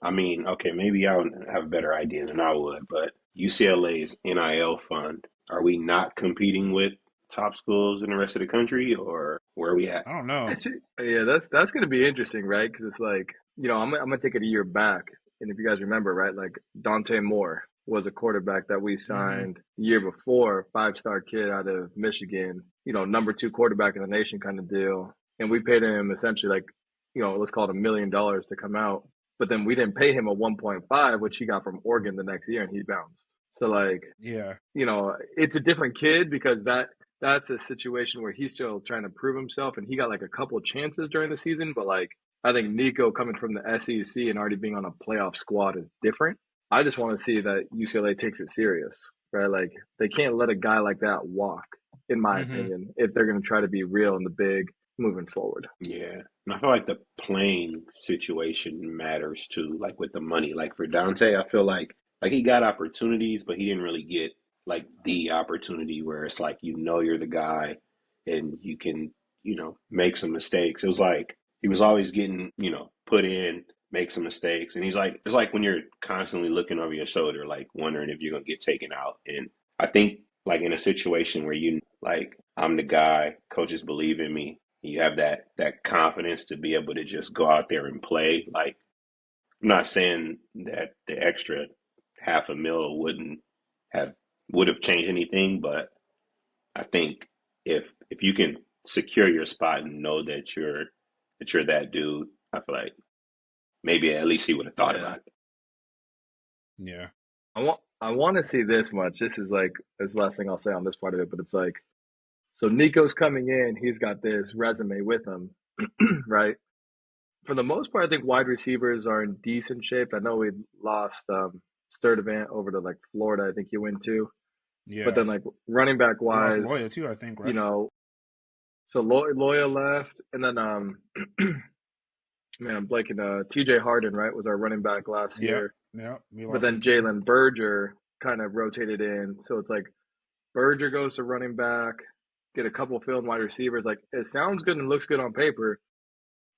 I mean, okay, maybe I would have a better idea than I would, but UCLA's NIL fund, are we not competing with top schools in the rest of the country, or where are we at? I don't know. Yeah, that's gonna be interesting, right? Because it's like, I'm gonna take it a year back, and if you guys remember, right, like Dante Moore was a quarterback that we Hmm. signed the year before, five-star kid out of Michigan, number two quarterback in the nation kind of deal, and we paid him essentially like, let's call it $1 million to come out, but then we didn't pay him a 1.5, which he got from Oregon the next year, and he bounced. So like, Yeah. it's a different kid because that's a situation where he's still trying to prove himself, and he got like a couple chances during the season. But like, I think Nico coming from the SEC and already being on a playoff squad is different. I just want to see that UCLA takes it serious, right? Like, they can't let a guy like that walk, in my Hmm. opinion, if they're going to try to be real in the big moving forward. Yeah. And I feel like the playing situation matters too, like with the money. Like for Dante, I feel like he got opportunities, but he didn't really get like the opportunity where it's like you're the guy and you can, make some mistakes. It was like he was always getting, put in, make some mistakes. And he's like it's like when you're constantly looking over your shoulder, like wondering if you're gonna get taken out. And I think like in a situation where like I'm the guy, coaches believe in me, you have that confidence to be able to just go out there and play. Like I'm not saying that the extra half a mil have would have changed anything, but I think if you can secure your spot and know that you're that dude, I feel like maybe at least he would have thought Yeah, about it. Yeah. I want to see this much. This is like this last thing I'll say on this part of it, but it's like, so Nico's coming in. He's got this resume with him, right? For the most part, I think wide receivers are in decent shape. I know we lost Sturdivant over to like Florida. I think he went to, but Yeah. then like running back We lost wise, Loya too, I think, you right? know, so Loya left, and then man, I'm blanking. T.J. Harden, right, was our running back last Yep. year, Yep. We but lost him then too. Jalen Berger kind of rotated in. So it's like Berger goes to running back, get a couple film wide receivers. Like, it sounds good and looks good on paper,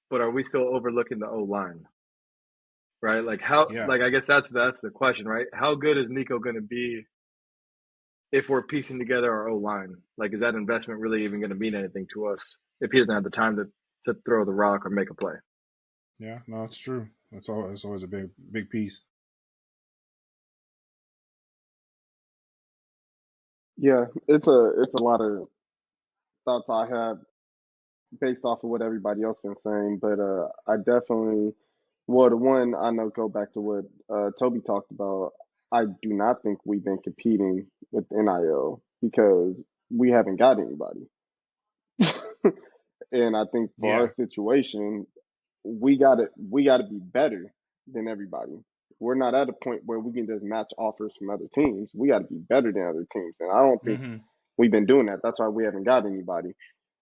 but are we still overlooking the O line? Right? Like, how? Yeah. Like, I guess that's the question, right? How good is Nico going to be if we're piecing together our O line? Like, is that investment really even going to mean anything to us if he doesn't have the time to throw the rock or make a play? Yeah. No, it's true. It's always a big piece. Yeah, it's a lot of thoughts I have based off of what everybody else been saying, but I definitely, well, the one I know, go back to what Toby talked about. I do not think we've been competing with NIL because we haven't got anybody. And I think for our Yeah. situation, we gotta be better than everybody. We're not at a point where we can just match offers from other teams. We got to be better than other teams, and I don't think Hmm. we've been doing that. That's why we haven't got anybody.